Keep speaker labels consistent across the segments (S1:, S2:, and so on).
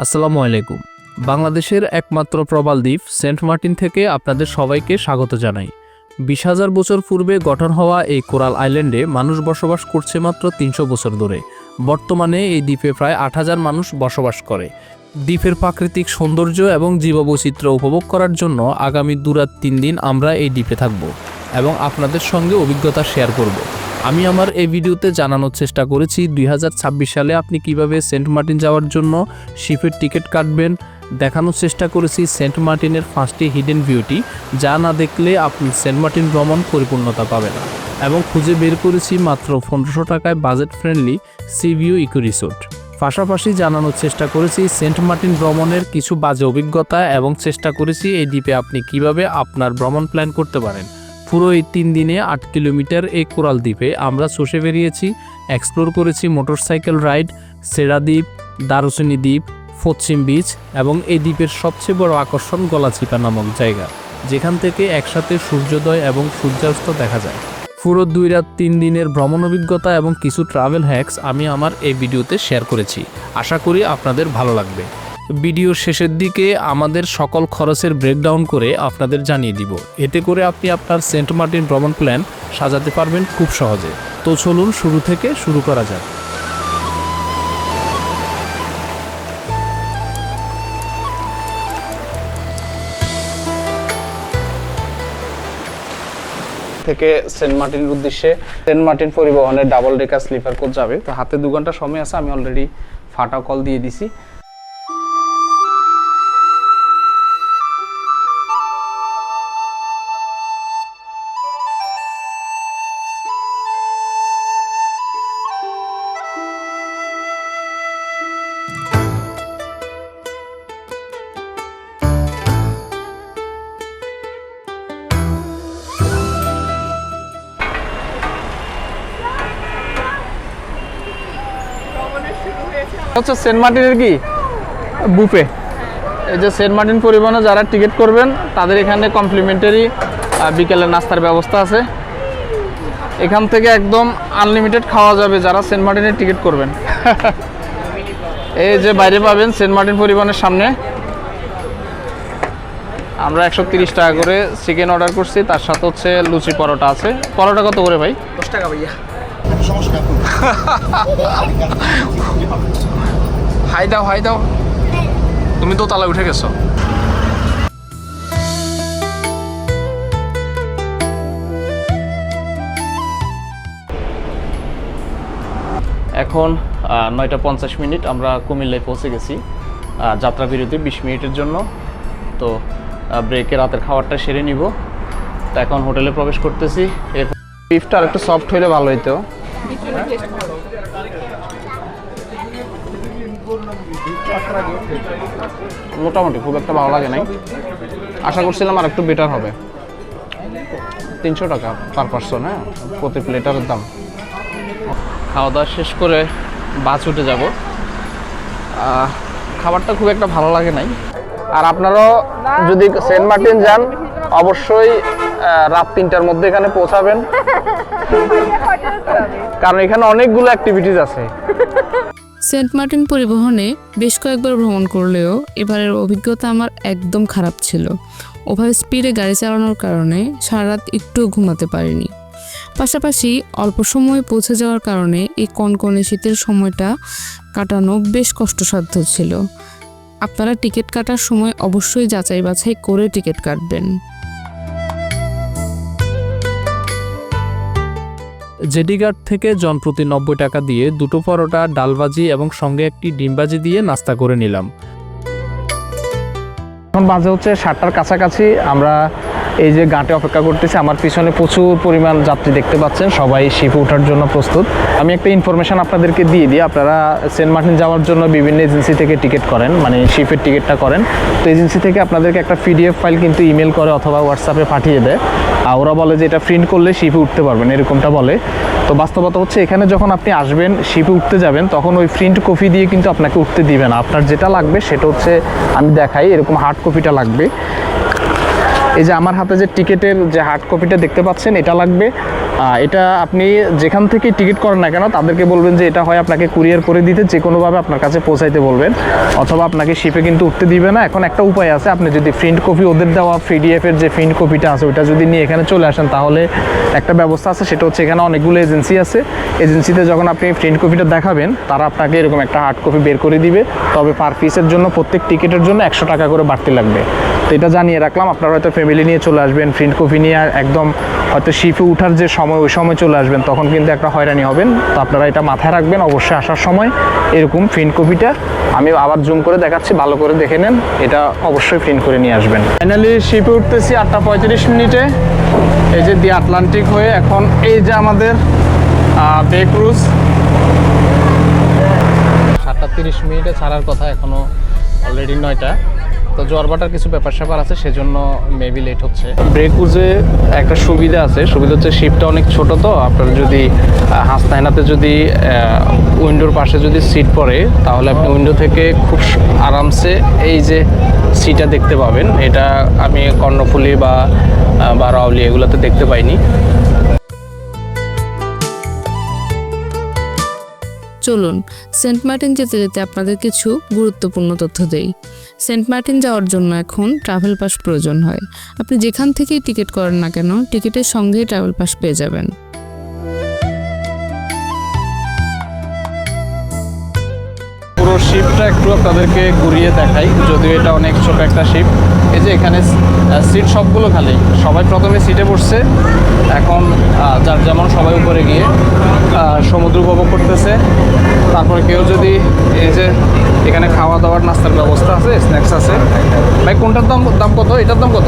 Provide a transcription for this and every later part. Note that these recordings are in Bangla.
S1: আসসালামু আলাইকুম। বাংলাদেশের একমাত্র প্রবাল দ্বীপ সেন্ট মার্টিন থেকে আপনাদের সবাইকে স্বাগত জানাই। 20,000 বছর পূর্বে গঠন হওয়া এই কোরাল আইল্যান্ডে মানুষ বসবাস করছে মাত্র 300 বছর ধরে। বর্তমানে এই দ্বীপে প্রায় 8,000 মানুষ বসবাস করে। দ্বীপের প্রাকৃতিক সৌন্দর্য এবং জীববৈচিত্র্য উপভোগ করার জন্য আগামী 2-3 দিন আমরা এই দ্বীপে থাকব এবং আপনাদের সঙ্গে অভিজ্ঞতা শেয়ার করব। আমি আমার এই ভিডিওতে জানানোর চেষ্টা করেছি 2026 সালে আপনি কিভাবে সেন্ট মার্টিন যাওয়ার জন্য শিপের টিকিট কাটবেন। দেখানোর চেষ্টা করেছি সেন্ট মার্টিনের 5টি হিডেন বিউটি, যা না দেখলে আপনি সেন্ট মার্টিন ভ্রমণ পরিপূর্ণতা পাবে না। এবং খুঁজে বের করেছি মাত্র 1500 টাকায় budget friendly sea view eco resort. পাশাপাশি জানানোর চেষ্টা করেছি সেন্ট মার্টিন ভ্রমণের কিছু বাজে অভিজ্ঞতা এবং চেষ্টা করেছি এই দ্বীপে আপনি কিভাবে আপনার ভ্রমণ প্ল্যান করতে পারেন। পুরো এই 3 দিনে 8 কিলোমিটার এই কোরাল দ্বীপে আমরা চষে বেরিয়েছি, এক্সপ্লোর করেছি মোটরসাইকেল রাইড, সেরা দ্বীপ, দারুচিনি দ্বীপ, পশ্চিম বিচ এবং এই দ্বীপের সবচেয়ে বড় আকর্ষণ গলাচিপা নামক জায়গা, যেখান থেকে একসাথে সূর্যোদয় এবং সূর্যাস্ত দেখা যায়। পুরো 2 রাত 3 দিনের ভ্রমণ অভিজ্ঞতা এবং কিছু ট্রাভেল হ্যাকস আমি আমার এই ভিডিওতে শেয়ার করেছি। আশা করি আপনাদের ভালো লাগবে। ভিডিওর শেষের দিকে আমাদের সকল খরচের ব্রেকডাউন করে আপনাদের জানিয়ে দিব। এতে করে আপনি আপনার সেন্ট মার্টিন ভ্রমণ প্ল্যান সাজাতে পারবেন খুব সহজে। তো চলুন শুরু থেকে শুরু করা যাক।
S2: থেকে সেন্ট মার্টিনের উদ্দেশ্যে সেন্ট মার্টিন পরিবহনের ডাবল ডেকার স্লিপার কোচ যাবে। তো হাতে 2 ঘন্টা সময় আছে, আমি অলরেডি ফাটা কল দিয়ে দিছি। হচ্ছে সেন্ট মার্টিনের কি বুফে। এই যে সেন্ট মার্টিন পরিবহনে যারা টিকিট করবেন তাদের এখানে কমপ্লিমেন্টারি বিকেলের নাস্তার ব্যবস্থা আছে। এখান থেকে একদম আনলিমিটেড খাওয়া যাবে যারা সেন্ট মার্টিনের টিকিট করবেন। এই যে বাইরে পাবেন সেন্ট মার্টিন পরিবহনের সামনে আমরা 130 টাকা করে চিকেন অর্ডার করছি, তার সাথে হচ্ছে লুচি পরোটা আছে। পরোটা কত করে ভাই?
S3: 10 টাকা ভাইয়া।
S2: হাই দাও হাই দাও, তুমি তো তালা উঠে গেছো। এখন 9:50 আমরা কুমিল্লায় পৌঁছে গেছি। যাত্রা বিরতি 20 মিনিটের জন্য। তো ব্রেকে রাতের খাবারটা সেরে নিব। তো এখন হোটেলে প্রবেশ করতেছি। বিফটা আর একটু সফট হইলে ভালো হইতো। মোটামুটি খুব একটা ভালো লাগে নাই, আশা করছিলাম আর একটু বেটার হবে। 300 টাকা পার পার্সন, হ্যাঁ, প্রতি প্লেটারের দাম। খাওয়া দাওয়া শেষ করে বাস উঠে যাব। খাবারটা খুব একটা ভালো লাগে নাই। আর আপনারাও যদি সেন্ট মার্টিন যান অবশ্যই রাত 3টার মধ্যে এখানে পৌঁছাবেন, কারণ এখানে অনেকগুলো অ্যাক্টিভিটিস আছে।
S4: সেন্ট মার্টিন পরিবহনে বেশ কয়েকবার ভ্রমণ করলেও এবারের অভিজ্ঞতা আমার একদম খারাপ ছিল। ওভার স্পিডে গাড়ি চালানোর কারণে সারা রাত একটুও ঘুমাতে পারিনি। পাশাপাশি অল্প সময়ে পৌঁছে যাওয়ার কারণে এই কনকনে শীতের সময়টা কাটানো বেশ কষ্টসাধ্য ছিল। আপনারা টিকিট কাটার সময় অবশ্যই যাচাই বাছাই করে টিকিট কাটবেন।
S1: জেডি ঘাট থেকে জনপ্রতি 90 টাকা দিয়ে 2টো পরোটা, ডালভাজি এবং সঙ্গে একটি ডিমবাজি দিয়ে নাস্তা করে নিলাম।
S2: এখন বাজে হচ্ছে 7টার কাছাকাছি। আমরা এই যে ঘাটে অপেক্ষা করতেছি। আমার পিছনে প্রচুর পরিমাণ যাত্রী দেখতে পাচ্ছেন, সবাই শিপে ওঠার জন্য প্রস্তুত। আমি একটা ইনফরমেশন আপনাদেরকে দিয়ে দিই। আপনারা সেন্ট মার্টিন যাওয়ার জন্য বিভিন্ন এজেন্সি থেকে টিকিট করেন, মানে শিপের টিকিটটা করেন। তো এজেন্সি থেকে আপনাদেরকে একটা পিডিএফ ফাইল কিন্তু ইমেল করে অথবা হোয়াটসঅ্যাপে পাঠিয়ে দেয়। আর ওরা বলে যে এটা প্রিন্ট করলে শিপে উঠতে পারবেন, এরকমটা বলে। তো বাস্তবতা হচ্ছে এখানে যখন আপনি আসবেন, শিপে উঠতে যাবেন, তখন ওই প্রিন্ট কপি দিয়ে কিন্তু আপনাকে উঠতে দিবে না। আপনার যেটা লাগবে সেটা হচ্ছে, আমি দেখাই, এরকম হার্ড কপিটা লাগবে। এই যে আমার হাতে যে টিকিটের যে হার্ড কপিটা দেখতে পাচ্ছেন, এটা লাগবে। এটা আপনি যেখান থেকে টিকিট করেন না কেন তাদেরকে বলবেন যে এটা হয় আপনাকে কুরিয়ার করে দিতে, যে কোনোভাবে আপনার কাছে পৌঁছাইতে বলবেন, অথবা আপনাকে শিপে কিন্তু উঠতে দিবে না। এখন একটা উপায় আছে, আপনি যদি প্রিন্ট কপি ওদের দেওয়া পিডিএফের যে প্রিন্ট কপিটা আছে ওটা যদি নিয়ে এখানে চলে আসেন তাহলে একটা ব্যবস্থা আছে, সেটা হচ্ছে এখানে অনেকগুলো এজেন্সি আছে, এজেন্সিতে যখন আপনি প্রিন্ট কপিটা দেখাবেন তারা আপনাকে এরকম একটা হার্ড কপি বের করে দিবে, তবে পার পিসের জন্য প্রত্যেক টিকিটের জন্য 100 টাকা করে বাড়তি লাগবে। তো এটা জানিয়ে রাখলাম, আপনারা হয়তো ফ্যামিলি নিয়ে চলে আসবেন, প্রিন্ট কপি নিয়ে একদম হয়তো শিপে উঠার যে সময় ওই সময় চলে আসবেন, তখন কিন্তু একটা হয়রানি হবেন। তো আপনারা এটা মাথায় রাখবেন, অবশ্যই আসার সময় এরকম প্রিন্ট কপিটা, আমি আবার জুম করে দেখাচ্ছি, ভালো করে দেখে নেন, এটা অবশ্যই প্রিন্ট করে নিয়ে আসবেন। ফাইনালি শিপে উঠতেছি 8টা 35 মিনিটে, এই যে দি আটলান্টিক হয়ে। এখন এই যে আমাদের বে ক্রুজ 7টা 30 মিনিটে ছাড়ার কথা, এখনও অলরেডি 9টা। তো জোয়ারভাটার কিছু ব্যাপার স্যাপার আছে, সেজন্য মেবি লেট হচ্ছে। ব্রেক ক্রুজে একটা সুবিধা আছে, সুবিধা হচ্ছে শিপটা অনেক ছোট, তো আপনারা যদি হাসনাইনাতে যদি উইন্ডোর পাশে যদি সিট পড়ে তাহলে আপনি উইন্ডো থেকে খুব আরামসে এই যে সিটটা দেখতে পাবেন। এটা আমি কর্ণফুলি বা রাউলি এগুলোতে দেখতে পাইনি।
S4: চলুন সেন্ট মার্টিন যেতে যেতে আপনাদের কিছু গুরুত্বপূর্ণ তথ্য দেই। সেন্ট মার্টিন যাওয়ার জন্য এখন ট্রাভেল পাস প্রয়োজন হয়। আপনি যেখান থেকেই টিকিট করেন না কেন, টিকিটের সঙ্গেই ট্রাভেল পাস পেয়ে যাবেন।
S2: পুরো শিপটা একটু আপনাদেরকে ঘুরিয়ে দেখাই, যদিও এটা অনেক ছোট একটা শিপ। এই যে এখানে সিট সবগুলো খালি, সবাই প্রথমে সিটে বসছে, এখন যার যেমন সবাই উপরে গিয়ে সমুদ্র উপভোগ করতেছে। তারপরে কেউ যদি এই যে এখানে খাওয়া দাওয়ার নাস্তার ব্যবস্থা আছে, স্ন্যাক্স আছে। ভাই কোনটার দাম কত? এটার দাম কত?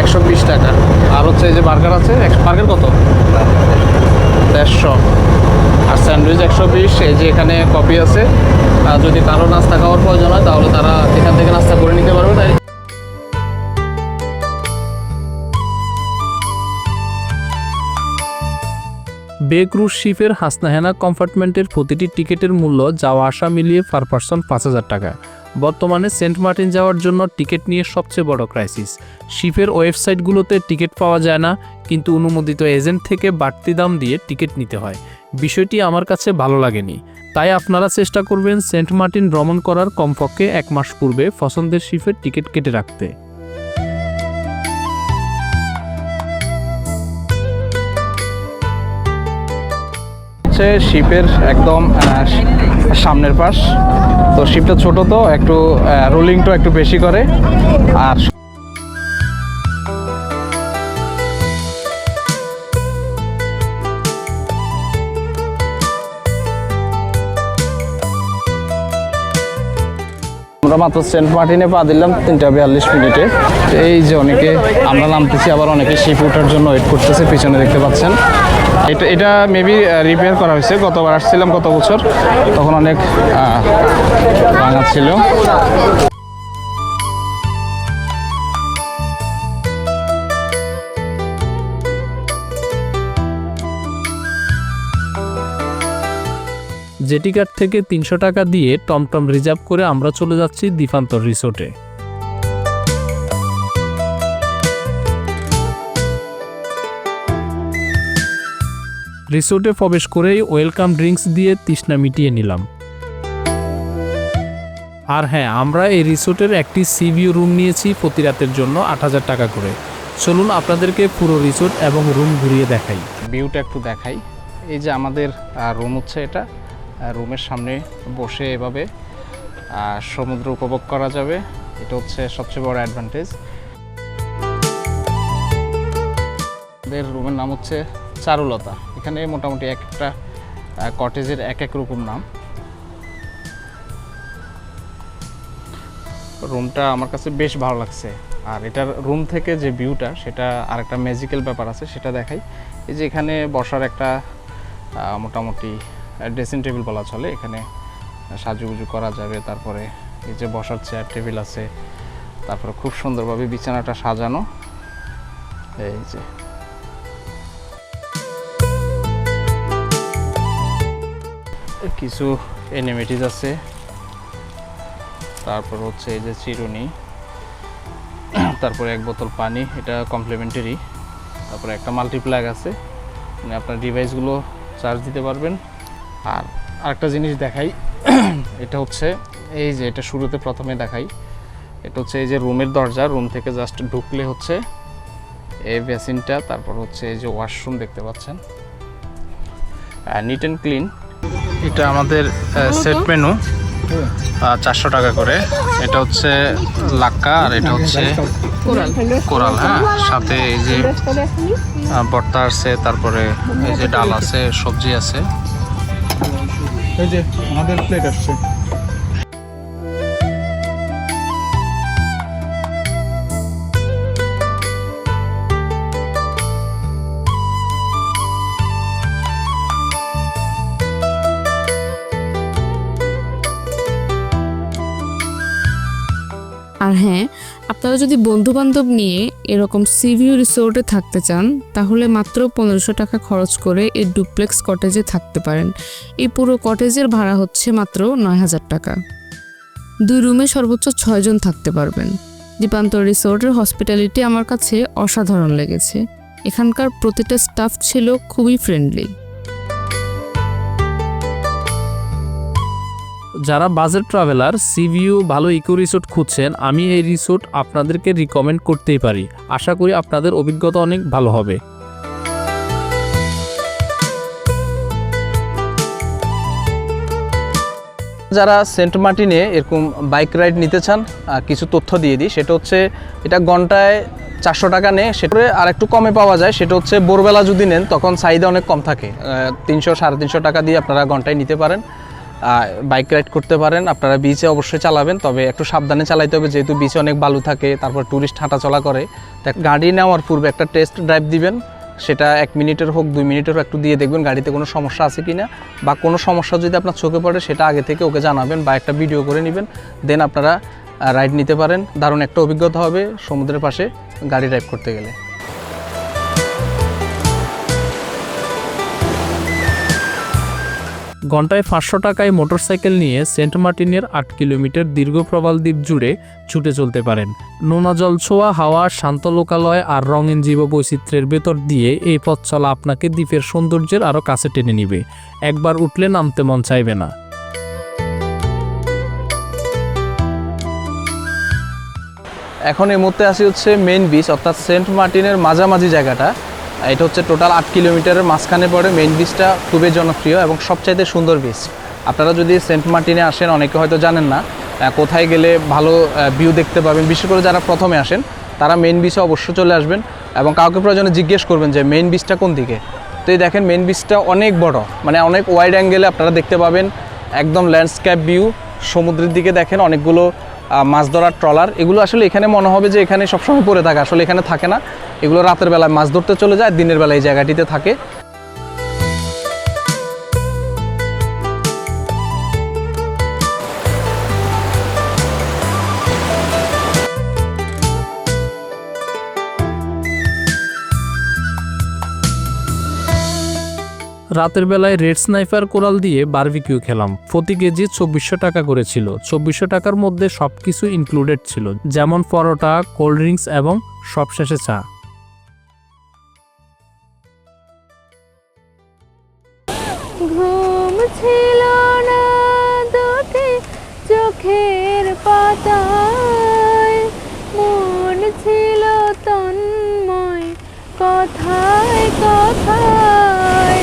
S2: 120 টাকা। আর হচ্ছে এই যে বার্গার আছে, বার্গার কত? 150। আর স্যান্ডউইচ 120। এই যে এখানে কফি আছে, যদি কারো নাস্তা খাওয়ার প্রয়োজন হয় তাহলে তারা এখান থেকে নাস্তা করে নিতে পারবে। তাই
S1: বে ক্রুজ শিপের হাসনাহেনা কম্পার্টমেন্টের প্রতিটি টিকিটের মূল্য যাওয়া আসা মিলিয়ে পার পারসন 5000 টাকা। বর্তমানে সেন্ট মার্টিন যাওয়ার জন্য টিকিট নিয়ে সবচেয়ে বড় ক্রাইসিস। শিপের ওয়েবসাইটগুলোতে টিকিট পাওয়া যায় না, কিন্তু অনুমোদিত এজেন্ট থেকে বাড়তি দাম দিয়ে টিকিট নিতে হয়। বিষয়টি আমার কাছে ভালো লাগেনি। তাই আপনারা চেষ্টা করবেন সেন্ট মার্টিন ভ্রমণ করার কমপক্ষে 1 মাস পূর্বে পছন্দের শিপের টিকিট কেটে রাখতে।
S2: শিপের একদম সামনের পাশ, তো শিপটা ছোট, তো একটু রোলিংটা একটু বেশি করে। আর আমরা মাত্র সেন্ট মার্টিনে পা দিলাম 3টা 42 মিনিটে। এই যে অনেকে আমরা নামতেছি, আবার অনেকে শিপ ওঠার জন্য ওয়েট করতেছে, পিছনে দেখতে পাচ্ছেন। এটা মেবি রিপেয়ার করা হয়েছে, গতবার আসছিলাম গত বছর, তখন অনেক ভাঙা ছিল।
S1: জেটিঘাট থেকে 300 টাকা দিয়ে টমটম রিজার্ভ করে আমরা চলে যাচ্ছি দ্বীপান্তর রিসোর্টে। রিসোর্টে প্রবেশ করেই ওয়েলকাম ড্রিঙ্কস দিয়ে তৃষ্ণা মিটিয়ে নিলাম। আর হ্যাঁ, আমরা এই রিসোর্টের একটি সি ভিউ রুম নিয়েছি প্রতি রাতের জন্য 8000 টাকা করে। চলুন আপনাদেরকে পুরো রিসোর্ট এবং রুম ঘুরিয়ে দেখাই।
S2: ভিউটা একটু দেখাই। এই যে আমাদের রুম হচ্ছে এটা, রুমের সামনে বসে এভাবে সমুদ্র উপভোগ করা যাবে, এটা হচ্ছে সবচেয়ে বড় অ্যাডভান্টেজ। আমাদের রুমের নাম হচ্ছে চারুলতা। এখানে মোটামুটি এক একটা কটেজের এক এক রকম নাম। রুমটা আমার কাছে বেশ ভালো লাগছে। আর এটার রুম থেকে যে ভিউটা, সেটা আরেকটা ম্যাজিক্যাল ব্যাপার আছে, সেটা দেখাই। এই যে এখানে বসার একটা মোটামুটি ড্রেসিং টেবিল বলা চলে, এখানে সাজুগুজু করা যাবে। তারপরে এই যে বসার চেয়ার টেবিল আছে, তারপরে খুব সুন্দরভাবে বিছানাটা সাজানো। এই যে কিছু এনিমেটিস আছে, তারপর হচ্ছে এই যে চিরুনি, তারপরে 1 বোতল পানি, এটা কমপ্লিমেন্টারি। তারপরে একটা মাল্টিপ্লাগ আছে, মানে আপনার ডিভাইসগুলো চার্জ দিতে পারবেন। আর আরেকটা জিনিস দেখাই, এটা হচ্ছে এই যে এটা শুরুতে প্রথমে দেখাই, এটা হচ্ছে এই যে রুমের দরজা, রুম থেকে জাস্ট ঢুকলে হচ্ছে এই বেসিনটা, তারপর হচ্ছে এই যে ওয়াশরুম দেখতে পাচ্ছেন, নিট অ্যান্ড ক্লিন। এটা আমাদের সেট মেনু, 400 টাকা করে। এটা হচ্ছে লাক্কা আর এটা হচ্ছে কোরাল। হ্যাঁ, সাথে এই যে ভর্তা আছে, তারপরে এই যে ডাল আছে, সবজি আছে।
S3: এই যে আমাদের প্লেট আসছে।
S4: আর হ্যাঁ, আপনারা যদি বন্ধুবান্ধব নিয়ে এরকম সিভিউ রিসোর্টে থাকতে চান তাহলে মাত্র 1500 টাকা খরচ করে এই ডুপ্লেক্স কটেজে থাকতে পারেন। এই পুরো কটেজের ভাড়া হচ্ছে মাত্র 9000 টাকা। 2 রুমে সর্বোচ্চ 6 জন থাকতে পারবেন। দীপান্তর রিসোর্টের হসপিটালিটি আমার কাছে অসাধারণ লেগেছে। এখানকার প্রতিটা স্টাফ ছিল খুবই ফ্রেন্ডলি।
S1: যারা বাজেট ট্রাভেলার, সিভিউ ভালো ইকো রিসোর্ট খুঁজছেন, আমি এই রিসোর্ট আপনাদেরকে রিকমেন্ড করতেই পারি। আশা করি আপনাদের অভিজ্ঞতা অনেক ভালো হবে।
S2: যারা সেন্ট মার্টিনে এরকম বাইক রাইড নিতে চান, কিছু তথ্য দিয়ে দিই। সেটা হচ্ছে এটা ঘন্টায় 400 টাকা নেয়, সেটা আর একটু কমে পাওয়া যায়। সেটা হচ্ছে ভোরবেলা যদি নেন তখন চাহিদা অনেক কম থাকে, 300-350 টাকা দিয়ে আপনারা ঘন্টায় নিতে পারেন, বাইক রাইড করতে পারেন। আপনারা বিচে অবশ্যই চালাবেন, তবে একটু সাবধানে চালাইতে হবে, যেহেতু বিচে অনেক বালু থাকে, তারপর ট্যুরিস্ট হাঁটাচলা করে। তাই গাড়ি নেওয়ার পূর্বে একটা টেস্ট ড্রাইভ দিবেন, সেটা 1 মিনিটের হোক 2 মিনিটের হোক, একটু দিয়ে দেখবেন গাড়িতে কোনো সমস্যা আছে কিনা, বা কোনো সমস্যা যদি আপনার চোখে পড়ে সেটা আগে থেকে ওকে জানাবেন বা একটা ভিডিও করে নেবেন, দেন আপনারা রাইড নিতে পারেন। দারুণ একটা অভিজ্ঞতা হবে সমুদ্রের পাশে গাড়ি ড্রাইভ করতে গেলে।
S1: ঘন্টায় 500 টাকায় মোটরসাইকেল নিয়ে সেন্ট মার্টিনের 8 কিলোমিটার দীর্ঘ প্রবাল দ্বীপ জুড়ে ছুটে চলতে পারেন। নোনা জল ছোঁয়া হাওয়া, শান্ত লোকালয় আর রঙিন জীববৈচিত্র্যের ভেতর দিয়ে এই পথ চলা আপনাকে দ্বীপের সৌন্দর্যের আরও কাছে টেনে নিবে। একবার উঠলে নামতে মন চাইবে না।
S2: এখন এই মুহূর্তে আসি হচ্ছে মেইন বিচ, অর্থাৎ সেন্ট মার্টিনের মাঝামাঝি জায়গাটা। এটা হচ্ছে টোটাল 8 কিলোমিটারের মাঝখানে পড়ে। মেইন বিচটা খুবই জনপ্রিয় এবং সবচাইতে সুন্দর বিচ। আপনারা যদি সেন্ট মার্টিনে আসেন, অনেকে হয়তো জানেন না কোথায় গেলে ভালো ভিউ দেখতে পাবেন। বিশেষ করে যারা প্রথমে আসেন তারা মেইন বিচে অবশ্যই চলে আসবেন এবং কাউকে প্রয়োজনে জিজ্ঞেস করবেন যে মেইন বিচটা কোন দিকে। তো এই দেখেন মেইন বিচটা অনেক বড়, মানে অনেক ওয়াইড অ্যাঙ্গেলে আপনারা দেখতে পাবেন একদম ল্যান্ডস্কেপ ভিউ। সমুদ্রের দিকে দেখেন অনেকগুলো মাছ ধরার ট্রলার। এগুলো আসলে এখানে মনে হবে যে এখানে সবসময় পড়ে থাকে, আসলে এখানে থাকে না। এগুলো রাতের বেলায় মাছ ধরতে চলে যায়, দিনের বেলায় এই জায়গাটিতে থাকে।
S1: রাতের বেলায় রেড স্নাইপার কোরাল দিয়ে বারবিকিউ খেলাম। প্রতি কেজি 2400 টাকা করেছিল। 2400 টাকার মধ্যে সব কিছু ইনক্লুডেড ছিল, যেমন পরোটা, কোল্ড ড্রিঙ্কস এবং সবশেষে চা।
S5: ঘুম ছিল না দুটি চোখের পাতায়, মন ছিল তন্ময় কথায় কথায়।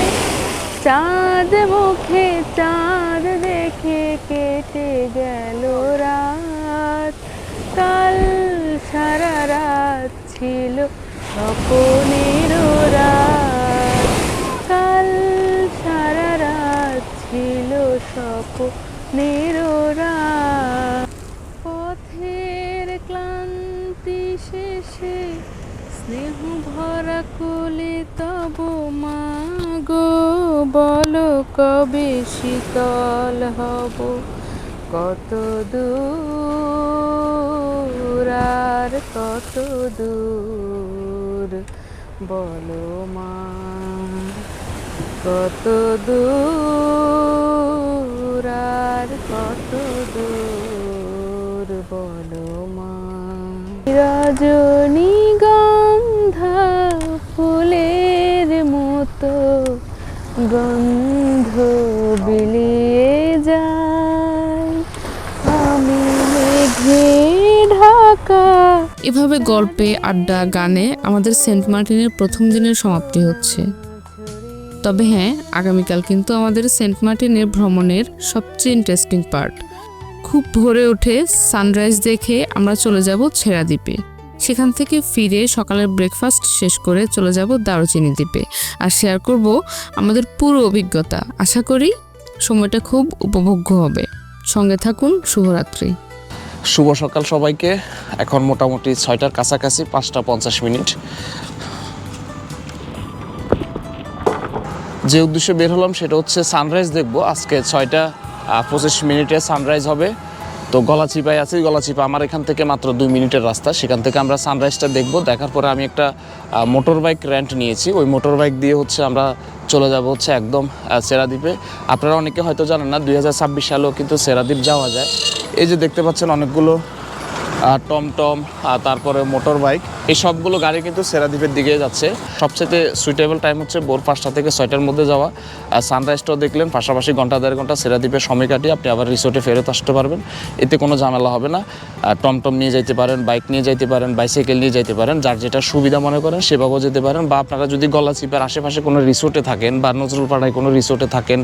S5: চাঁদ মুখে চাঁদ দেখে কেটে গেল রাত, কাল সারা রাত ছিল স্বপ্নের রাত, কাল সারা রাত ছিল স্বপ্নের রাত। পথের ক্লান্তি শেষে স্নেহ ভরা কোলে তব মা গো, বলো কবে শীতল হব, কত দূর আর কত দূর, বলো মা কত দূর আর কত দূর, বলো মা। রজনীগন্ধা ফুল কত গন্ধ বিলিয়ে যায়, আমি মেঘে ঢাকা।
S4: এভাবে গল্পে, আড্ডা, গানে আমাদের সেন্ট মার্টিনের প্রথম দিনের সমাপ্তি হচ্ছে। তবে হ্যাঁ, আগামীকাল কিন্তু আমাদের সেন্ট মার্টিনের ভ্রমণের সবচেয়ে ইন্টারেস্টিং পার্ট। খুব ভোরে উঠে সানরাইজ দেখে আমরা চলে যাব ছেড়া দ্বীপে। সেখান থেকে ফিরে সকালের ব্রেকফাস্ট শেষ করে চলে যাব দারুচিনি দ্বীপে আর শেয়ার করব আমাদের পুরো অভিজ্ঞতা। আশা করি সময়টা খুব উপভোগ্য হবে। সঙ্গে থাকুন। শুভরাত্রি।
S2: শুভ সকাল সবাইকে। এখন মোটামুটি 6টার কাছাকাছি, 5টা 50 যে উদ্দেশ্যে বের হলাম সেটা হচ্ছে সানরাইজ দেখব। আজকে 6টা 25 সানরাইজ হবে। তো গলাচিপায় আছি। গলাচিপা আমার এখান থেকে মাত্র 2 মিনিটের রাস্তা। সেখান থেকে আমরা সানরাইজটা দেখব। দেখার পরে আমি একটা মোটর বাইক রেন্ট নিয়েছি। ওই মোটর বাইক দিয়ে হচ্ছে আমরা চলে যাব হচ্ছে একদম সেরাদ্বীপে। আপনারা অনেকে হয়তো জানেন না, 2026 সালেও কিন্তু সেরাদ্বীপ যাওয়া যায়। এই যে দেখতে পাচ্ছেন অনেকগুলো টমটম, তারপরে মোটর বাইক, এই সবগুলো গাড়ি কিন্তু সেরাদ্বীপের দিকে যাচ্ছে। সবচেয়ে সুইটেবল টাইম হচ্ছে ভোর 5টা থেকে 6টার মধ্যে যাওয়া। সানরাইজটাও দেখলেন, পাশাপাশি ঘন্টা 1.5 ঘন্টা সেরাদ্বীপের সময় কাটিয়ে আপনি আবার রিসোর্টে ফেরত আসতে পারবেন। এতে কোনো ঝামেলা হবে না। টমটম নিয়ে যাইতে পারেন, বাইক নিয়ে যাইতে পারেন, বাইসাইকেল নিয়ে যাইতে পারেন, যার যেটা সুবিধা মনে করেন সেভাবেও যেতে পারেন। বা আপনারা যদি গলাচিপার আশেপাশে কোনো রিসোর্টে থাকেন বা নজরুলপাড়ায় কোনো রিসোর্টে থাকেন,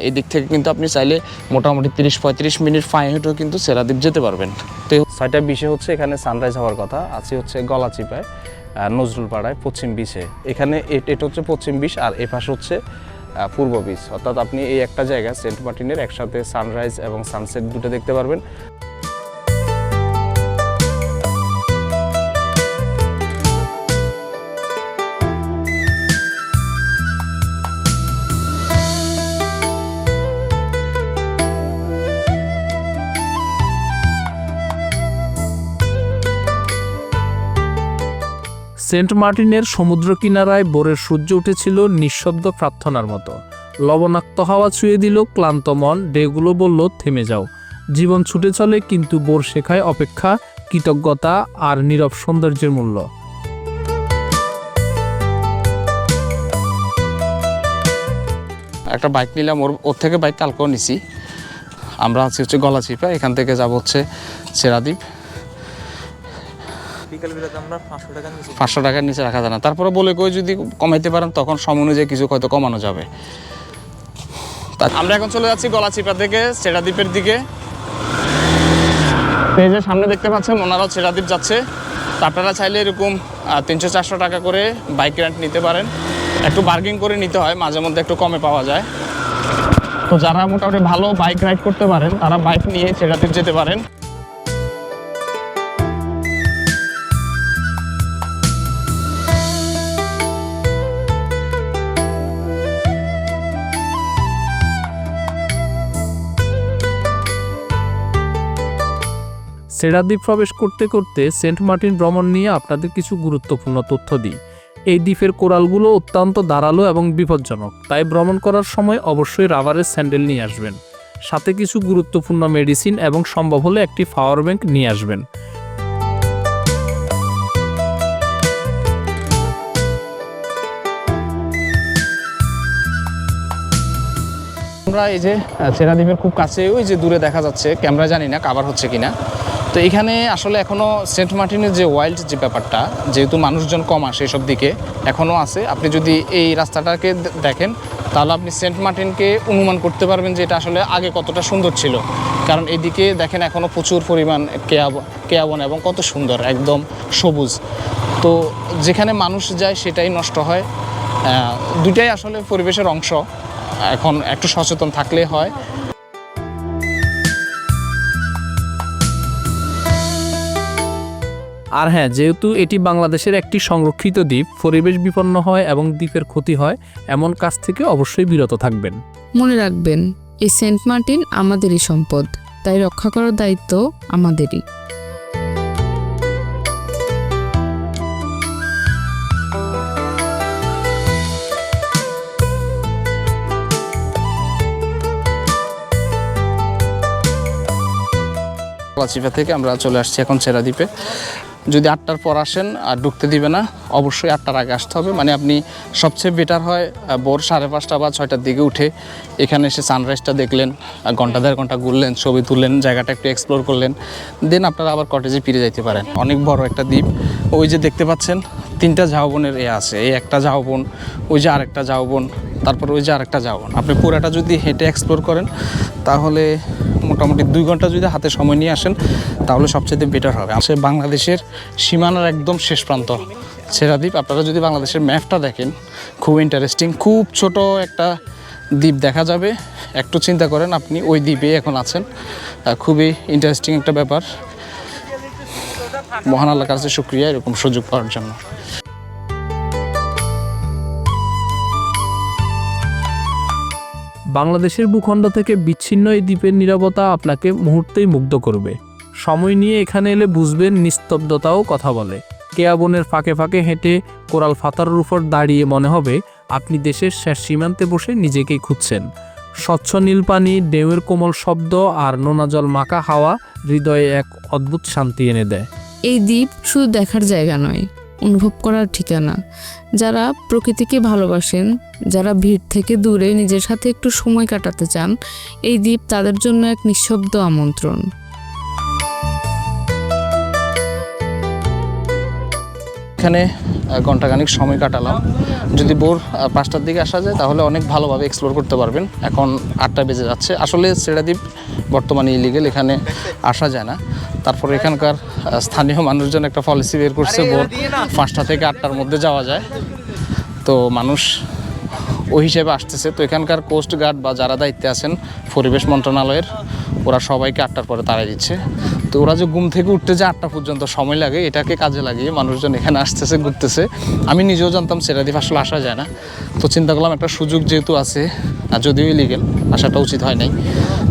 S2: এদিক থেকে কিন্তু আপনি চাইলে মোটামুটি 30-35 মিনিট পায়ে হেঁটেও কিন্তু সেরাদ্বীপ যেতে পারবেন। তো 6টা 20 হচ্ছে এখানে সানরাইজ হওয়ার কথা। আছি হচ্ছে গলাচিপায়, নজরুলপাড়ায় পশ্চিম বিচে। এখানে এটা হচ্ছে পশ্চিম বিচ আর এ পাশে হচ্ছে পূর্ব বিচ। অর্থাৎ আপনি এই একটা জায়গা সেন্ট মার্টিনের একসাথে সানরাইজ এবং সানসেট দুটো দেখতে পারবেন।
S1: সেন্ট মার্টিনের সমুদ্র কিনারায় ভোরের সূর্য উঠেছিল নিঃশব্দ প্রার্থনার মতো। লবণাক্ত হাওয়া ছুঁয়ে দিল ক্লান্ত মন, ডেগুলো বলল থেমে যাও। জীবন ছুটে চলে, কিন্তু ভোর শেখায় অপেক্ষা, কৃতজ্ঞতা আর নীরব সৌন্দর্যের মূল্য।
S2: একটা বাইক নিলাম, ওর থেকে বাইক কালকেও নিছি। আমরা আছি হচ্ছে গলাচিপা, এখান থেকে যাব হচ্ছে সেরাদ্বীপ। 500 টাকার নিচে রাখা যায় না। তারপরে বলে কই যদি কমাইতে পারেন তখন সময় অনুযায়ী কিছু হয়তো কমানো যাবে। আমরা এখন চলে যাচ্ছি গলাচিপা থেকে সেরাদ্বীপের দিকে। এই যে সামনে দেখতে পাচ্ছেন ওনারাও সেরাদ্বীপ যাচ্ছে। তো আপনারা চাইলে এরকম 300-400 টাকা করে বাইক রেন্ট নিতে পারেন। একটু বার্গেনিং করে নিতে হয়, মাঝে মধ্যে একটু কমে পাওয়া যায়। তো যারা মোটামুটি ভালো বাইক রাইড করতে পারেন তারা বাইক নিয়ে সেরাদ্বীপ যেতে পারেন।
S1: সেরাদ্বীপ প্রবেশ করতে করতে সেন্ট মার্টিন ভ্রমণ নিয়ে আপনাদের কিছু গুরুত্বপূর্ণ তথ্য দিই। এই দ্বীপের কোরালগুলো অত্যন্ত ধারালো এবং বিপজ্জনক, তাই ভ্রমণ করার সময় অবশ্যই রাবারের স্যান্ডেল নিয়ে আসবেন। সাথে কিছু গুরুত্বপূর্ণ মেডিসিন এবং সম্ভব হলে একটি পাওয়ার ব্যাংক নিয়ে আসবেন।
S2: আমরা এই যে সেরাদ্বীপের খুব কাছে, ওই যে দূরে দেখা যাচ্ছে, ক্যামেরা জানি না কাভার হচ্ছে কিনা। তো এখানে আসলে এখনও সেন্ট মার্টিনের যে ওয়াইল্ড যে ব্যাপারটা, যেহেতু মানুষজন কম আসে এসব দিকে, এখনও আছে। আপনি যদি এই রাস্তাটাকে দেখেন তাহলে আপনি সেন্ট মার্টিনকে অনুমান করতে পারবেন যে এটা আসলে আগে কতটা সুন্দর ছিল। কারণ এদিকে দেখেন এখনও প্রচুর পরিমাণ কেয়া বন এবং কত সুন্দর একদম সবুজ। তো যেখানে মানুষ যায় সেটাই নষ্ট হয়। দুটাই আসলে পরিবেশের অংশ। এখন একটু সচেতন থাকলে হয়।
S1: আর হ্যাঁ, যেহেতু এটি বাংলাদেশের একটি সংরক্ষিত দ্বীপ, পরিবেশ বিপন্ন হয় এবং দ্বীপের ক্ষতি হয়, এমন কাজ থেকে অবশ্যই বিরত থাকবেন।
S4: মনে রাখবেন, এই সেন্ট মার্টিন আমাদেরই সম্পদ, তাই রক্ষা করার দায়িত্ব আমাদেরই।
S2: গলাচিপা থেকে আমরা চলে আসছি এখন সেরাদ্বীপে। যদি 8টার পর আসেন আর ঢুকতে দিবে না, অবশ্যই 8টার আগে আসতে হবে। মানে আপনি সবচেয়ে বেটার হয় ভোর 5:30 বা 6টার দিকে উঠে এখানে এসে সানরাইজটা দেখলেন, ঘন্টা 1.5 ঘন্টা ঘুরলেন, ছবি তুললেন, জায়গাটা একটু এক্সপ্লোর করলেন, দেন আপনারা আবার কটেজে ফিরে যাইতে পারেন। অনেক বড় একটা দ্বীপ, ওই যে দেখতে পাচ্ছেন 3টা ঝাউবনের আছে, এই একটা ঝাউবন, ওই যে আরেকটা ঝাউবন, তারপর ওই যে আরেকটা ঝাউবন। আপনি পুরাটা যদি হেঁটে এক্সপ্লোর করেন তাহলে মোটামুটি 2 ঘন্টা যদি হাতে সময় নিয়ে আসেন তাহলে সবচেয়ে বেটার হবে। আসলে বাংলাদেশের সীমানার একদম শেষ প্রান্ত ছেড়া দ্বীপ। আপনারা যদি বাংলাদেশের ম্যাপটা দেখেন খুব ইন্টারেস্টিং, খুব ছোট একটা দ্বীপ দেখা যাবে। একটু চিন্তা করেন আপনি ওই দ্বীপে এখন আছেন, খুবই ইন্টারেস্টিং একটা ব্যাপার। মহান আল্লাহর কাছে শুকরিয়া এরকম সুযোগ পাওয়ার জন্য।
S1: বাংলাদেশের ভূখণ্ড থেকে বিচ্ছিন্ন এই দ্বীপের নীরবতা আপনাকে মুহূর্তেই মুগ্ধ করবে। সময় নিয়ে এখানে এলে বুঝবেন নিস্তব্ধতাও কথা বলে। কেয়া বনের ফাঁকে ফাঁকে হেঁটে কোরাল ফাতারের উপর দাঁড়িয়ে মনে হবে আপনি দেশের শেষ সীমান্তে বসে নিজেকেই খুঁজছেন। স্বচ্ছ নীল পানি, ঢেউয়ের কোমল শব্দ আর নোনা জল মাখা হাওয়া হৃদয়ে এক অদ্ভুত শান্তি এনে দেয়।
S4: এই দ্বীপ শুধু দেখার জায়গা নয়, অনুভব করার ঠিকানা। যারা প্রকৃতিকে ভালোবাসেন, যারা ভিড় থেকে দূরে নিজের সাথে একটু সময় কাটাতে চান, এই দ্বীপ তাদের জন্য এক নিঃশব্দ আমন্ত্রণ।
S2: এখানে ঘন্টাখানিক সময় কাটালাম। যদি ভোর 5টার দিকে আসা যায় তাহলে অনেক ভালোভাবে এক্সপ্লোর করতে পারবেন। এখন 8টা বেজে যাচ্ছে। আসলে ছেড়া দ্বীপ বর্তমানে ইলিগেল, এখানে আসা যায় না। তারপরে এখানকার স্থানীয় মানুষজন একটা পলিসি বের করছে, ভোর 5টা থেকে 8টার মধ্যে যাওয়া যায়। তো মানুষ ওই হিসেবে আসতেছে। তো এখানকার কোস্ট গার্ড বা যারা দায়িত্বে আছেন পরিবেশ মন্ত্রণালয়ের, ওরা সবাইকে 8টার পরে তাড়াই দিচ্ছে। তো ওরা যে ঘুম থেকে উঠতে যে 8টা পর্যন্ত সময় লাগে, এটাকে কাজে লাগিয়ে মানুষজন এখানে আসতেছে, ঘুরতেছে। আমি নিজেও জানতাম ছেড়া দ্বীপ আসলে আসা যায় না। তো চিন্তা করলাম একটা সুযোগ যেহেতু আছে, আর যদিও ইলিগেল, আসাটা উচিত হয় নাই।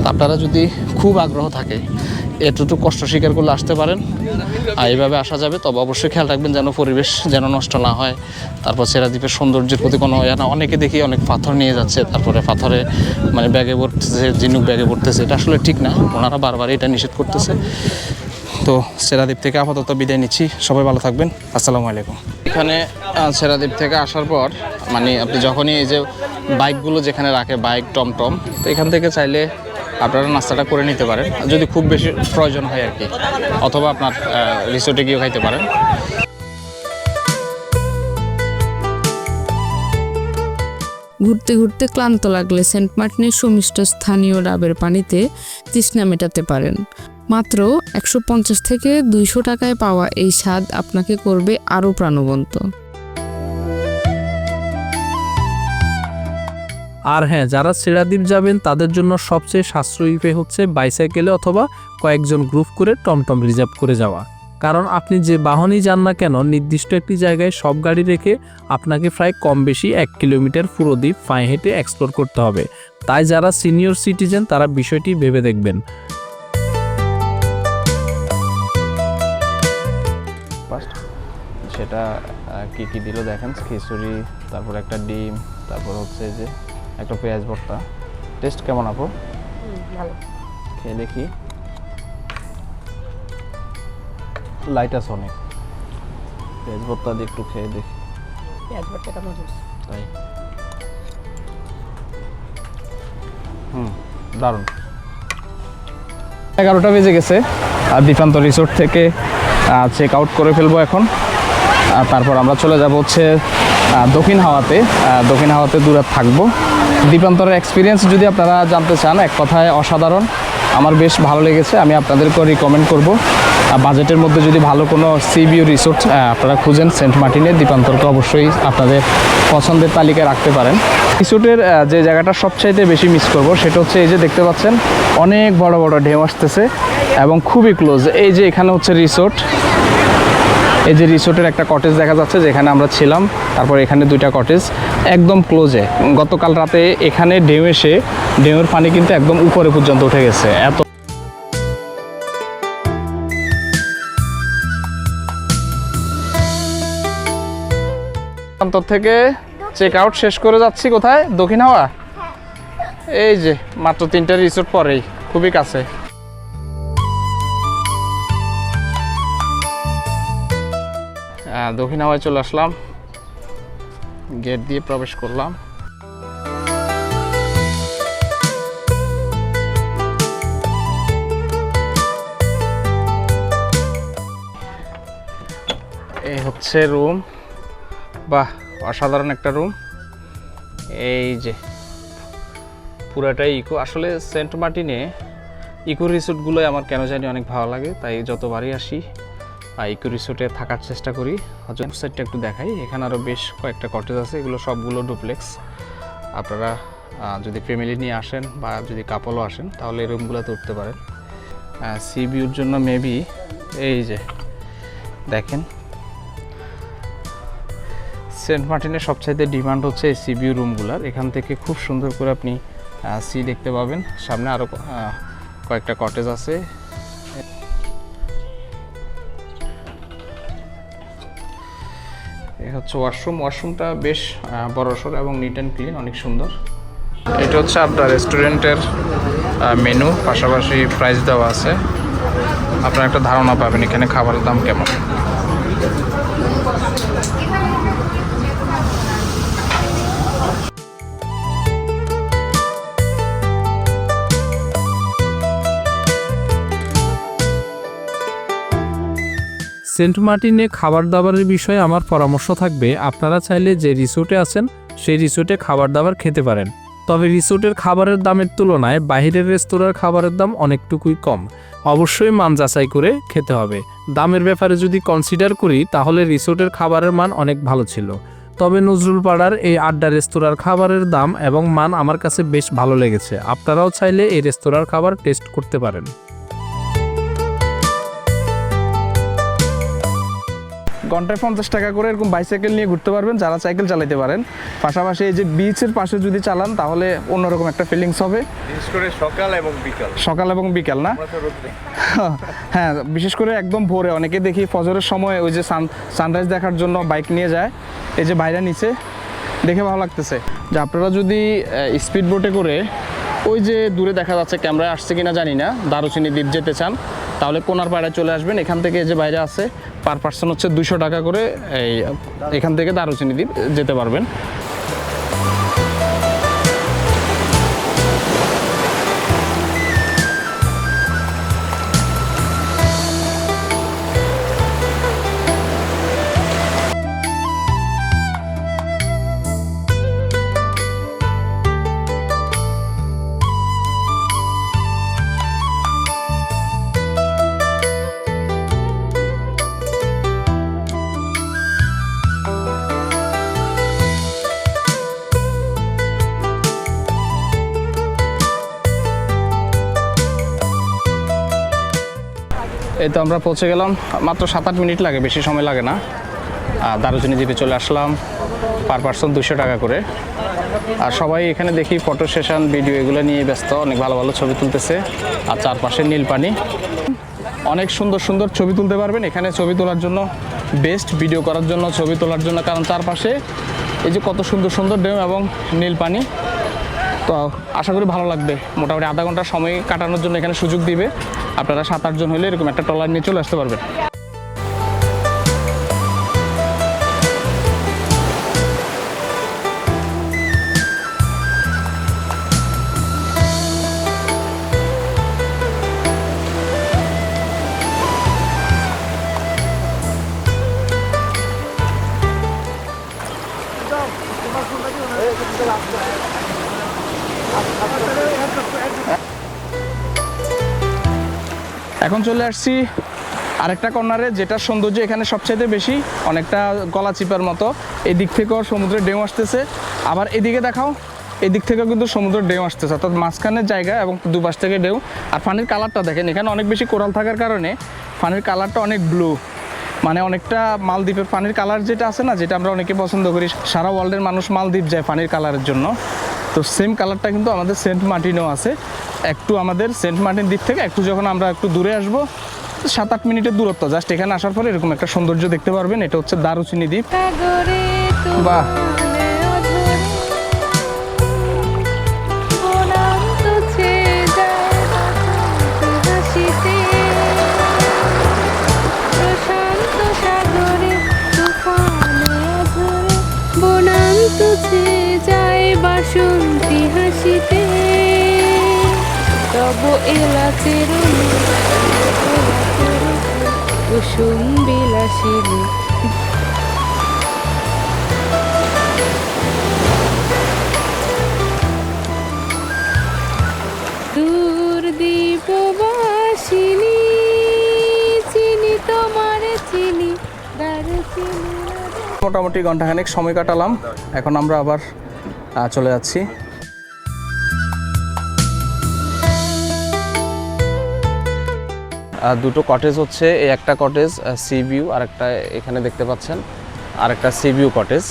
S2: তো আপনারা যদি খুব আগ্রহ থাকে, এতটুকু কষ্ট স্বীকার করলে আসতে পারেন, আর এইভাবে আসা যাবে। তবে অবশ্যই খেয়াল রাখবেন যেন পরিবেশ যেন নষ্ট না হয়। তারপর ছেড়া দ্বীপের সৌন্দর্যের প্রতি কোনো না, অনেকে দেখি অনেক পাথর নিয়ে যাচ্ছে, তারপরে পাথরে মানে ব্যাগে ভরতেছে, ঝিনুক ব্যাগে ভরতেছে, এটা আসলে ঠিক না। ওনারা বারবার এটা নিষেধ করতেছে। তো ছেড়া দ্বীপ থেকে আপাতত বিদায় নিচ্ছি। সবাই ভালো থাকবেন। আসসালামু আলাইকুম। এখানে ছেড়া দ্বীপ থেকে আসার পর মানে আপনি যখনই এই যে বাইকগুলো যেখানে রাখে, বাইক, টমটম, তো এখান থেকে চাইলে আপনারা নাস্তাটা করে নিতে পারেন যদি খুব বেশি প্রয়োজন হয় আর কি, অথবা আপনার রিসোর্টে গিয়েও খাইতে পারেন।
S4: ঘুরতে ঘুরতে ক্লান্ত লাগলে সেন্ট মার্টিনের সুমিষ্ট স্থানীয় ডাবের পানিতে তৃষ্ণা মেটাতে পারেন। মাত্র 150 থেকে 200 টাকায় পাওয়া এই স্বাদ আপনাকে করবে আরও প্রাণবন্ত।
S1: আর হ্যাঁ, যারা ছেড়া দ্বীপ যাবেন তাদের জন্য সবচেয়ে সাশ্রয়ী উপায় হচ্ছে বাইসাইকেলে অথবা কয়েকজন গ্রুপ করে টমটম রিজার্ভ করে যাওয়া। কারণ আপনি যে বাহনই যান না কেন, নির্দিষ্ট একটি জায়গায় সব গাড়ি রেখে আপনাকে প্রায় কম বেশি 1 কিলোমিটার পুরো দ্বীপ পায়ে হেঁটে এক্সপ্লোর করতে হবে। তাই যারা সিনিয়র সিটিজেন তারা বিষয়টি ভেবে দেখবেন।
S2: সেটা কি কি দিল দেখেন, খিচুড়ি, তারপর একটা ডিম, তারপর হচ্ছে যে একটা পেঁয়াজ ভর্তা। টেস্ট কেমন আপু?
S5: ভালো।
S2: খেয়ে দেখি। লাইট আছে অনেক। পেঁয়াজ ভর্তা দিয়ে একটু খেয়ে দেখি।
S5: পেঁয়াজ ভর্তাটা মজা।
S2: তাই দারুণ। 11টা বেজে গেছে আর দ্বীপান্ত রিসোর্ট থেকে চেক আউট করে ফেলবো এখন। তারপর আমরা চলে যাব হচ্ছে দক্ষিণ হাওয়াতে। দক্ষিণ হাওয়াতে দূরে থাকবো। দ্বীপান্তরের এক্সপিরিয়েন্স যদি আপনারা জানতে চান, এক কথায় অসাধারণ। আমার বেশ ভালো লেগেছে। আমি আপনাদেরকেও রিকমেন্ড করব। বাজেটের মধ্যে যদি ভালো কোনো সি ভিউ রিসোর্ট আপনারা খুঁজেন সেন্ট মার্টিনে, দ্বীপান্তরকে অবশ্যই আপনাদের পছন্দের তালিকায় রাখতে পারেন। রিসোর্টের যে জায়গাটা সবচাইতে বেশি মিস করব সেটা হচ্ছে এই যে দেখতে পাচ্ছেন অনেক বড় বড় ঢেউ আসতেছে এবং খুবই ক্লোজ। এই যে এখানে হচ্ছে রিসোর্ট, এই যে রিসোর্টের একটা কটেজ দেখা যাচ্ছে যেখানে আমরা ছিলাম। তারপর এখানে 2টা কটেজ একদম ক্লোজে। গতকাল রাতে এখানে ঢেউ এসে ঢেউয়ের পানি কিন্তু একদম উপরে পর্যন্ত উঠে গেছে। এত অন্তর থেকে চেক আউট শেষ করে যাচ্ছি। কোথায়? দক্ষিণ হাওয়া। এই যে মাত্র 3টা রিসোর্ট পরেই, খুবই কাছে। দক্ষিণ হাওয়ায় চলে আসলাম, গেট দিয়ে প্রবেশ করলাম। এই হচ্ছে রুম, বাহ অসাধারণ একটা রুম। এই যে পুরাটাই ইকো। আসলে সেন্ট মার্টিনে ইকো রিসোর্টগুলোই আমার কেন জানি অনেক ভালো লাগে, তাই যতবারই আসি ইকো রিসোর্টে থাকার চেষ্টা করি। ওয়েবসাইটটা একটু দেখাই, এখানে আরও বেশ কয়েকটা কটেজ আছে, এগুলো সবগুলো ডুপ্লেক্স। আপনারা যদি ফ্যামিলি নিয়ে আসেন বা যদি কাপলও আসেন তাহলে এই রুমগুলোতে উঠতে পারেন। সি ভিউর জন্য মেবি এই যে দেখেন, সেন্ট মার্টিনের সবচাইতে ডিমান্ড হচ্ছে এই সি ভিউ রুমগুলার। এখান থেকে খুব সুন্দর করে আপনি সি দেখতে পাবেন। সামনে আরও কয়েকটা কটেজ আছে। এই হচ্ছে ওয়াশরুম। ওয়াশরুমটা বেশ বড়সড় এবং নিট অ্যান্ড ক্লিন, অনেক সুন্দর। এটা হচ্ছে আপনার রেস্টুরেন্টের মেনু, পাশাপাশি প্রাইস দেওয়া আছে। আপনার একটা ধারণা পাবেন এখানে খাবারের দাম কেমন।
S1: সেন্ট মার্টিনে খাবার দাবারের বিষয়ে আমার পরামর্শ থাকবে, আপনারা চাইলে যে রিসোর্টে আছেন সেই রিসোর্টে খাবার দাবার খেতে পারেন। তবে রিসোর্টের খাবারের দামের তুলনায় বাইরের রেস্তোরাঁর খাবারের দাম অনেকটুকুই কম। অবশ্যই মান যাচাই করে খেতে হবে। দামের ব্যাপারে যদি কনসিডার করি তাহলে রিসোর্টের খাবারের মান অনেক ভালো ছিল। তবে নজরুল পাড়ার এই আড্ডা রেস্তোরাঁর খাবারের দাম এবং মান আমার কাছে বেশ ভালো লেগেছে। আপনারাও চাইলে এই রেস্তোরাঁর খাবার টেস্ট করতে পারেন।
S2: ঘন্টায় 50 টাকা করে এরকম বাইসাইকেল নিয়ে ঘুরতে পারবেন যারা সাইকেল চালাতে পারেন। পাশাপাশি এই যে বিচের পাশে যদি চালান তাহলে অন্যরকম একটা ফিলিংস হবে,
S3: বিশেষ করে সকাল এবং বিকাল
S2: না? হ্যাঁ, বিশেষ করে একদম ভোরে অনেকে দেখি ফজরের সময় ওই যে সানরাইজ দেখার জন্য বাইক নিয়ে যায়। এই যে বাইরে নিচে দেখে ভালো লাগতেছে। যে আপনারা যদি স্পিড বোটে করে ওই যে দূরে দেখা যাচ্ছে, ক্যামেরায় আসছে কিনা জানি না, দারুচিনি দ্বীপ যেতে চান তাহলে কোনার পাড়ায় চলে আসবেন। এখান থেকে যে বাইরে আছে পার পার্সন হচ্ছে 200 টাকা করে, এখান থেকে দারুচিনি দ্বীপ যেতে পারবেন। এই তো আমরা পৌঁছে গেলাম, মাত্র 7-8 মিনিট লাগে, বেশি সময় লাগে না। দারুচিনি দ্বীপে চলে আসলাম, পার পার্সন 200 টাকা করে। আর সবাই এখানে দেখি ফটো সেশন, ভিডিও এগুলো নিয়ে ব্যস্ত, অনেক ভালো ভালো ছবি তুলতেছে। আর চারপাশে নীল পানি, অনেক সুন্দর সুন্দর ছবি তুলতে পারবেন এখানে। ছবি তোলার জন্য বেস্ট, ভিডিও করার জন্য, ছবি তোলার জন্য, কারণ চারপাশে এই যে কত সুন্দর সুন্দর ঢেউ এবং নীল পানি। তো আশা করি ভালো লাগবে। মোটামুটি আধা ঘন্টা সময় কাটানোর জন্য এখানে সুযোগ দিবে। আপনারা 7-8 জন হলে এরকম একটা ট্রলার নিয়ে চলে আসতে পারবেন। এখন চলে আসছি আরেকটা কর্নারে, যেটার সৌন্দর্য এখানে সবচাইতে বেশি, অনেকটা গলা চিপার মতো। এই দিক থেকেও সমুদ্রের ঢেউ আসতেছে, আবার এদিকে দেখাও, এই দিক থেকেও কিন্তু সমুদ্রের ঢেউ আসতেছে, অর্থাৎ মাঝখানের জায়গা এবং দুপাশ থেকে ঢেউ। আর পানির কালারটা দেখেন, এখানে অনেক বেশি কোরাল থাকার কারণে পানির কালারটা অনেক ব্লু, মানে অনেকটা মালদ্বীপের পানির কালার যেটা আছে না, যেটা আমরা অনেকে পছন্দ করি। সারা ওয়ার্ল্ডের মানুষ মালদ্বীপ যায় পানির কালারের জন্য, তো সেম কালারটা কিন্তু আমাদের সেন্ট মার্টিনেও আছে। একটু আমাদের সেন্ট মার্টিন দ্বীপ থেকে একটু যখন আমরা একটু দূরে আসবো, 7-8 মিনিটের দূরত্ব, জাস্ট এখানে আসার পরে এরকম একটা সৌন্দর্য দেখতে পারবেন। এটা হচ্ছে দারুচিনি দ্বীপ। বাহ,
S4: কাছে যায় বাসন্তী হাসিতে, তব এলাচের কুসুম বিলাসিনী। দূর দীপবাসিনী চিনি তোমার চিনি দারুচিনি।
S2: মোটামুটি ঘন্টাখানেক সময় কাটালাম, এখন আমরা আবার চলে যাচ্ছি। দুটো কটেজ হচ্ছে, এই একটা কটেজ সি ভিউ, আর একটা এখানে দেখতে পাচ্ছেন আর একটা সি ভিউ কটেজ।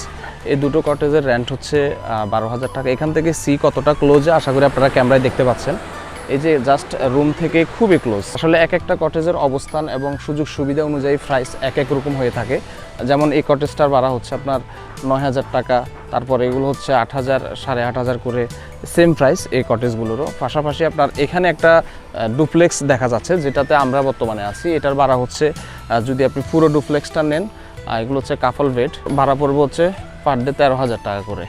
S2: এই দুটো কটেজের রেন্ট হচ্ছে 12,000 টাকা। এখান থেকে সি কতটা ক্লোজে আশা করি আপনারা ক্যামেরায় দেখতে পাচ্ছেন। এই যে জাস্ট রুম থেকে খুবই ক্লোজ। আসলে এক একটা কটেজের অবস্থান এবং সুযোগ সুবিধা অনুযায়ী প্রাইস এক এক রকম হয়ে থাকে। যেমন এই কটেজটার ভাড়া হচ্ছে আপনার 9,000 টাকা, তারপরে এগুলো হচ্ছে 8,000, 8,500 করে সেম প্রাইস এই কটেজগুলোরও। পাশাপাশি আপনার এখানে একটা ডুপ্লেক্স দেখা যাচ্ছে যেটাতে আমরা বর্তমানে আছি, এটার ভাড়া হচ্ছে যদি আপনি পুরো ডুপ্লেক্সটা নেন, এগুলো হচ্ছে কাপল বেড, ভাড়া পড়বে হচ্ছে পার ডে 13,000 টাকা করে।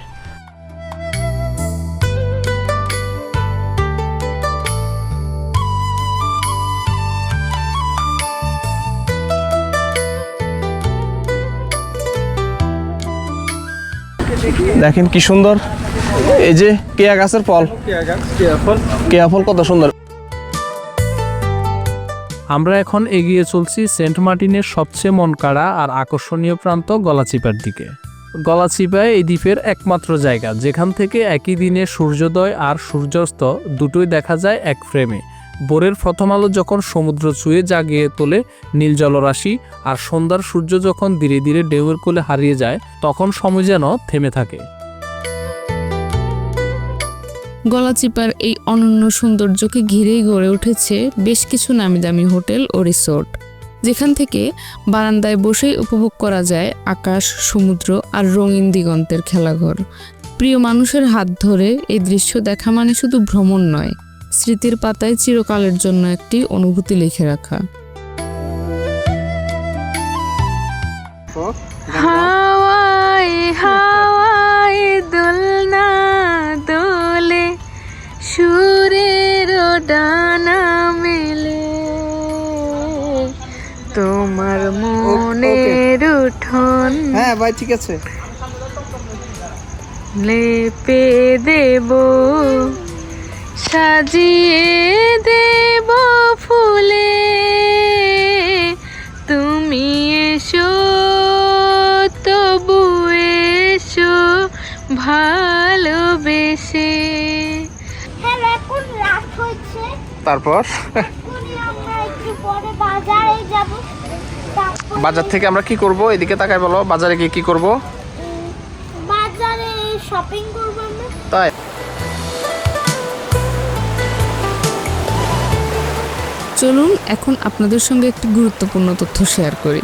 S2: দেখেন কি সুন্দর, এই যে কেয়া গাছের ফল, কেয়া ফল কত সুন্দর।
S1: আমরা এখন এগিয়ে চলছি সেন্ট মার্টিনের সবচেয়ে মনকাড়া আর আকর্ষণীয় প্রান্ত গলাচিপার দিকে। গলাচিপায় এই দ্বীপের একমাত্র জায়গা যেখান থেকে একই দিনে সূর্যোদয় আর সূর্যাস্ত দুটোই দেখা যায় এক ফ্রেমে। ভোরের প্রথম আলো যখন সমুদ্র ছুঁয়ে জাগিয়ে তোলে নীল জলরাশি, আর সন্ধ্যার সূর্য যখন ধীরে ধীরে ঢেউয়ের কোলে হারিয়ে যায়, তখন সময় যেন থেমে থাকে।
S4: গলাচিপার এই অনন্য সৌন্দর্যকে ঘিরেই গড়ে উঠেছে বেশ কিছু নামিদামি হোটেল ও রিসোর্ট, যেখান থেকে বারান্দায় বসেই উপভোগ করা যায় আকাশ, সমুদ্র আর রঙিন দিগন্তের খেলাঘর। প্রিয় মানুষের হাত ধরে এই দৃশ্য দেখা মানে শুধু ভ্রমণ নয়, স্মৃতির পাতায় চিরকালের জন্য একটি অনুভূতি লিখে রাখা। হাওয়ায় হাওয়ায় দোলনা দোলে, সুরের ডানা মেলে, তোমার মনের উঠোন
S2: হ্যাঁ ভাই, ঠিক আছে,
S4: লেপে দেব, সাজিয়ে দেব ফুলে, তুমি এসো তবু এসো ভালোবেসে।
S6: হ্যালো, এখন রাত হচ্ছে,
S2: তারপর
S6: এখনই আমরা একটু পরে বাজারে যাব। তারপর
S2: বাজার থেকে আমরা কি করব, এদিকে তাকাই বলো, বাজারে গিয়ে কি করব?
S6: বাজারে শপিং করব আমরা।
S2: তাই
S4: চলুন এখন আপনাদের সঙ্গে একটি গুরুত্বপূর্ণ তথ্য শেয়ার করি।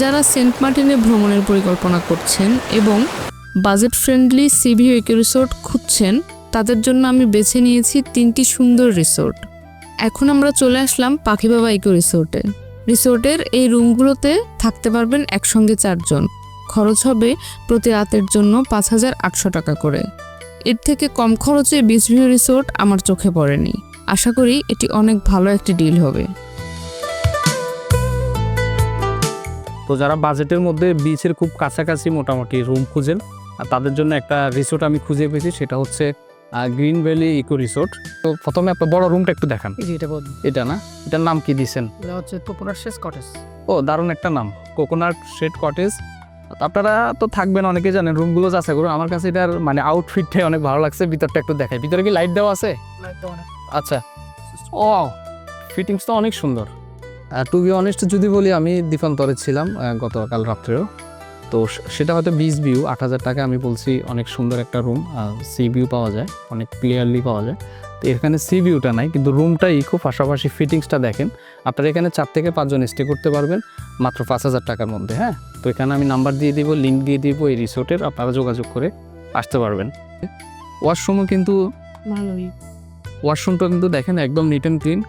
S4: যারা সেন্ট মার্টিনে ভ্রমণের পরিকল্পনা করছেন এবং budget friendly sea view eco resort খুঁজছেন, তাদের জন্য আমি বেছে নিয়েছি 3টি সুন্দর রিসোর্ট। এখন আমরা চলে আসলাম পাখি বাবা ইকো রিসোর্টে। রিসোর্টের এই রুমগুলোতে থাকতে পারবেন একসঙ্গে 4 জন। খরচ হবে প্রতি রাতের জন্য 5,800 টাকা করে। এর থেকে কম খরচে বিচ ভিউ রিসোর্ট আমার চোখে পড়েনি। আশা করি এটি অনেক ভালো একটি ডিল হবে।
S1: তো যারা বাজেটের মধ্যে বিচের খুব কাছাকাছি মোটামুটি রুম খুঁজেন, আর তাদের জন্য একটা রিসোর্ট আমি খুঁজে পেয়েছি, সেটা হচ্ছে গ্রিন ভ্যালি ইকো রিসোর্ট। তো প্রথমে আপনার বড় রুমটা একটু দেখান। এটা না, এটার নাম কি দিয়েছেন?
S5: এটা হচ্ছে কোকোনাট শেড কটেজ।
S1: ও দারুণ একটা নাম, কোকোনাট শেড কটেজ। আপনারা তো থাকবেন, অনেকে জানেন, রুমগুলো যাচাই করুন। আমার কাছে এটার মানে আউটফিটটাই অনেক ভালো লাগছে। ভিতরটা একটু দেখাই, ভিতরে কি লাইট দেওয়া আছে? আচ্ছা, ও ফিটিংস তো অনেক সুন্দর। টু বি অনেস্ট যদি বলি, আমি দ্বীপান্তরে ছিলাম গতকাল রাত্রেও, তো সেটা হয়তো বিচ ভিউ 8,000 টাকা আমি বলছি, অনেক সুন্দর একটা রুম, সি ভিউ পাওয়া যায়, অনেক ক্লিয়ারলি পাওয়া যায়। তো এখানে সি ভিউটা নাই, কিন্তু রুমটাই খুব, পাশাপাশি ফিটিংসটা দেখেন। আপনারা এখানে 4 থেকে 5 জন স্টে করতে পারবেন মাত্র 5,000 টাকার মধ্যে। হ্যাঁ, তো এখানে আমি নাম্বার দিয়ে দিব, লিঙ্ক দিয়ে দিব এই রিসোর্টের, আপনারা যোগাযোগ করে আসতে পারবেন। ওয়াশরুমও কিন্তু
S4: ভালোই।
S1: ওয়াশরুমটা কিন্তু দেখেন একদম নিট অ্যান্ড ক্লিন।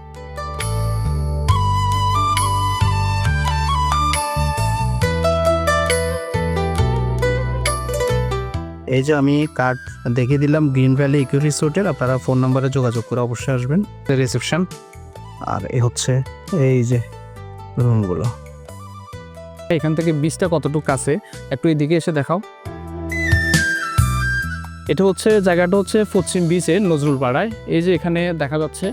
S7: এই যে আমি কার্ড দেখিয়ে দিলাম গ্রিন ভ্যালি ইকো রিসোর্টের, আপনারা ফোন নাম্বারে যোগাযোগ করে অবশ্যই আসবেন। রিসেপশন, আর এই হচ্ছে এই যে রুমগুলো।
S1: এখান থেকে বিচটা কতটুকু কাছে একটু এদিকে এসে দেখাও। এটা হচ্ছে জায়গাটা হচ্ছে পশ্চিম বিচে নজরুল পাড়ায়। এই যে এখানে দেখা যাচ্ছে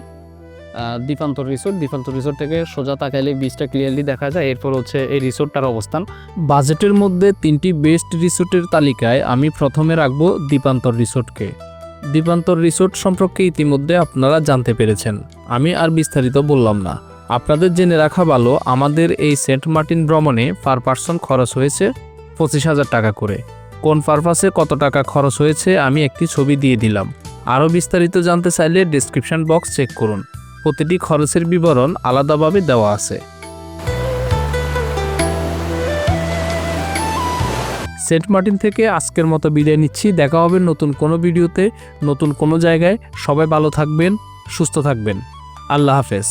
S1: দীপান্তর রিসোর্ট। দীপান্তর রিসোর্ট থেকে সোজা তাকাইলে বিচটা ক্লিয়ারলি দেখা যায়। এরপর হচ্ছে এই রিসোর্টটার অবস্থান। বাজেটের মধ্যে 3টি বেস্ট রিসোর্টের তালিকায় আমি প্রথমে রাখবো দীপান্তর রিসোর্টকে। দীপান্তর রিসোর্ট সম্পর্কে ইতিমধ্যে আপনারা জানতে পেরেছেন, আমি আর বিস্তারিত বললাম না। আপনাদের জেনে রাখা ভালো, আমাদের এই সেন্ট মার্টিন ভ্রমণে পার পার্সন খরচ হয়েছে 25,000 টাকা করে। কোন পারপাসে কত টাকা খরচ হয়েছে আমি একটি ছবি দিয়ে দিলাম। আরও বিস্তারিত জানতে চাইলে ডেসক্রিপশন বক্স চেক করুন, প্রতিটি খরচের বিবরণ আলাদাভাবে দেওয়া আছে। সেন্ট মার্টিন থেকে আজকের মতো বিদায় নিচ্ছি। দেখা হবে নতুন কোনো ভিডিওতে, নতুন কোনো জায়গায়। সবাই ভালো থাকবেন, সুস্থ থাকবেন। আল্লাহ হাফেজ।